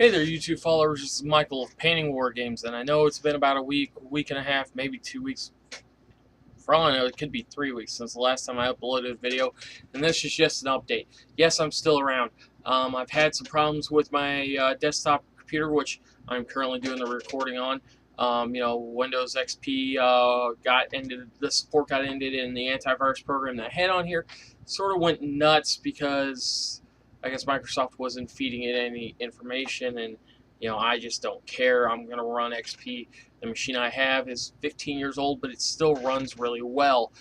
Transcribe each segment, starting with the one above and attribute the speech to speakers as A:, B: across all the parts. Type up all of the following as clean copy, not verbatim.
A: Hey there, YouTube followers. This is Michael of Painting War Games, and I know it's been about a week and a half, maybe 2 weeks. For all I know, it could be 3 weeks since the last time I uploaded a video, and this is just an update. Yes, I'm still around. I've had some problems with my desktop computer, which I'm currently doing the recording on. Windows XP got ended. The support got ended, and the antivirus program that I had on here sort of went nuts because I guess Microsoft wasn't feeding it any information, and I just don't care. I'm gonna run XP. The machine I have is 15 years old, but it still runs really well.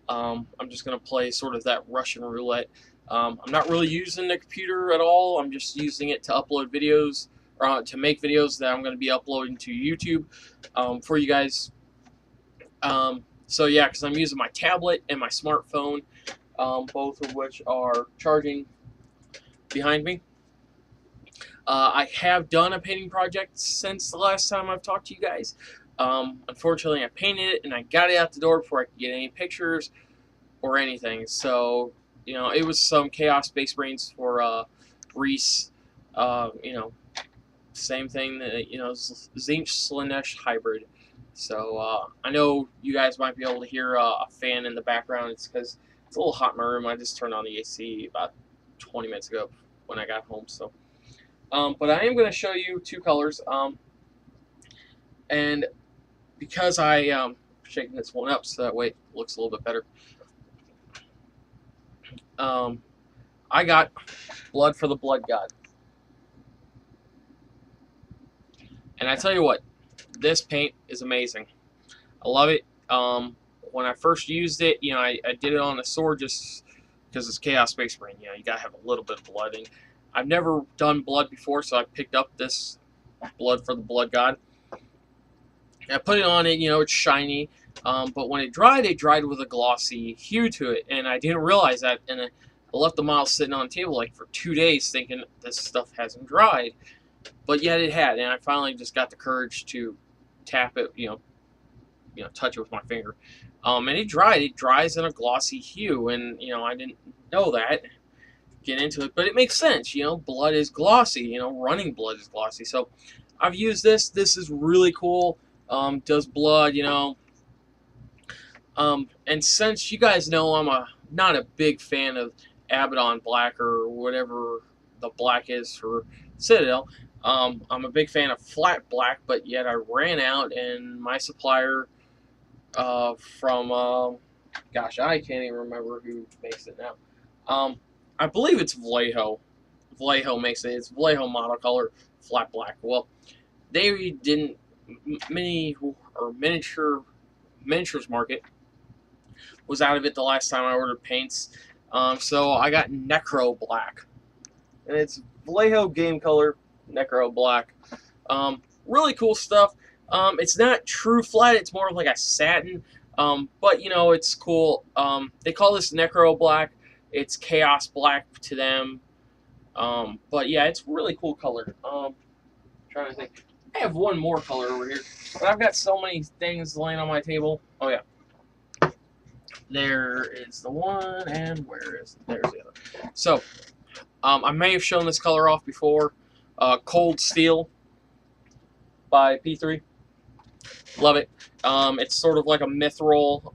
A: I'm just gonna play sort of that Russian roulette. I'm not really using the computer at all. I'm just using it to upload videos, or to make videos that I'm going to be uploading to YouTube for you guys. So yeah, because I'm using my tablet and my smartphone, both of which are charging behind me. I have done a painting project since the last time I've talked to you guys. Unfortunately, I painted it and I got it out the door before I could get any pictures or anything. So, it was some Chaos Space Brains for Reese. Same thing that, Zinch Slanesh hybrid. So, I know you guys might be able to hear a fan in the background. It's because it's a little hot in my room. I just turned on the AC about 20 minutes ago when I got home. So, but I am going to show you two colors. And because I'm shaking this one up so that way it looks a little bit better. I got Blood for the Blood God. And I tell you what, this paint is amazing. I love it. When I first used it, I did it on a sword just because it's Chaos Space Marine. You gotta have a little bit of blood. And I've never done blood before, so I picked up this Blood for the Blood God. And I put it on it, it's shiny. But when it dried with a glossy hue to it. And I didn't realize that. And I left the model sitting on the table like for 2 days thinking this stuff hasn't dried. But yet it had. And I finally just got the courage to tap it, touch it with my finger. And it dried. It dries in a glossy hue. And, I didn't know that. Get into it. But it makes sense. Blood is glossy. Running blood is glossy. So I've used this. This is really cool. Does blood, and since you guys know I'm not a big fan of Abaddon Black or whatever the black is for Citadel, I'm a big fan of flat black, but yet I ran out, and my supplier from gosh, I can't even remember who makes it now. I believe it's Vallejo. Vallejo makes it. It's Vallejo Monocolor flat black. Well, they didn't miniatures market was out of it the last time I ordered paints. So I got Necro Black, and it's Vallejo Game Color Necro Black. Really cool stuff. It's not true flat; it's more of like a satin. But it's cool. They call this Necro Black. It's Chaos Black to them. But yeah, it's really cool color. Trying to think. I have one more color over here, but I've got so many things laying on my table. Oh yeah. There is the one, and there's the other. So, I may have shown this color off before. Cold Steel by P3. Love it. It's sort of like a mithril,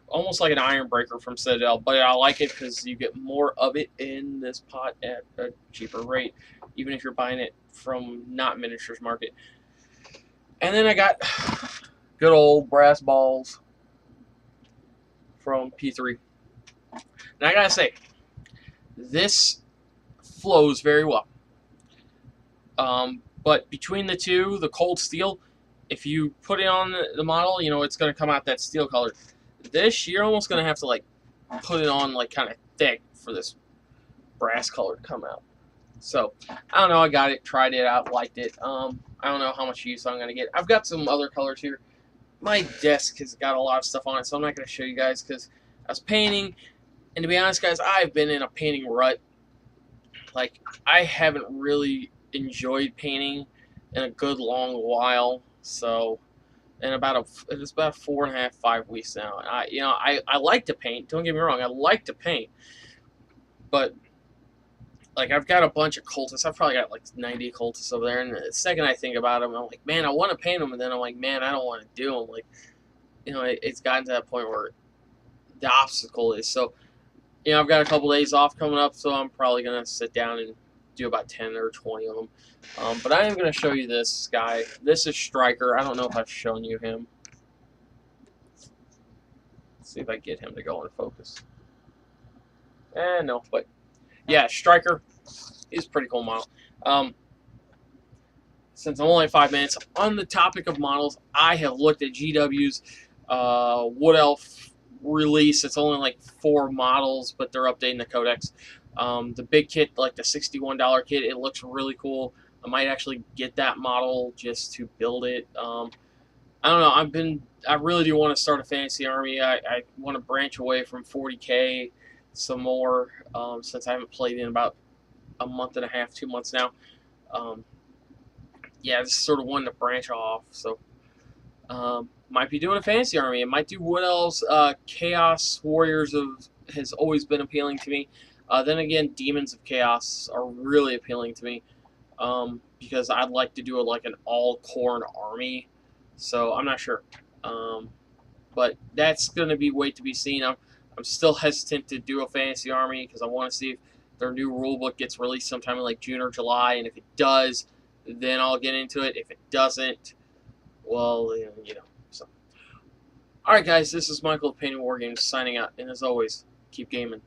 A: almost like an Iron Breaker from Citadel, but I like it because you get more of it in this pot at a cheaper rate, even if you're buying it from not miniatures market. And then I got good old brass balls from P3. And I gotta say, this flows very well. But between the two, the Cold Steel, if you put it on the model, it's going to come out that steel color. This, you're almost going to have to like put it on like kind of thick for this brass color to come out. So, I don't know, I got it, tried it out, liked it. I don't know how much use I'm going to get. I've got some other colors here. My desk has got a lot of stuff on it, so I'm not going to show you guys because I was painting, and to be honest, guys, I've been in a painting rut. Like, I haven't really enjoyed painting in a good long while, so it's about 4.5, 5 weeks now. I like to paint. Don't get me wrong, I like to paint, but like I've got a bunch of cultists. I've probably got like 90 cultists over there. And the second I think about them, I'm like, man, I want to paint them, and then I'm like, man, I don't want to do them. Like, it's gotten to that point where the obstacle is so. I've got a couple days off coming up, so I'm probably gonna sit down and do about 10 or 20 of them. But I am gonna show you this guy. This is Striker. I don't know if I've shown you him. Let's see if I can get him to go in focus. No, but yeah, Striker is a pretty cool model. Since I'm only 5 minutes on the topic of models, I have looked at GW's Wood Elf release. It's only like 4 models, but they're updating the codex. The big kit, like the $61 kit, it looks really cool. I might actually get that model just to build it. I don't know. I really do want to start a fantasy army. I want to branch away from 40K some more, since I haven't played in about a month and a half, 2 months now. Yeah, just sort of wanting to branch off. So might be doing a fantasy army. It might do Wood Elves. Chaos Warriors has always been appealing to me. Then again, Demons of Chaos are really appealing to me, because I'd like to do like an all-Khorne army. So I'm not sure, but that's going to be wait to be seen. I'm still hesitant to do a fantasy army because I want to see if their new rulebook gets released sometime in like June or July, and if it does, then I'll get into it. If it doesn't, well, So, all right, guys, this is Michael of Painting War Games signing out, and as always, keep gaming.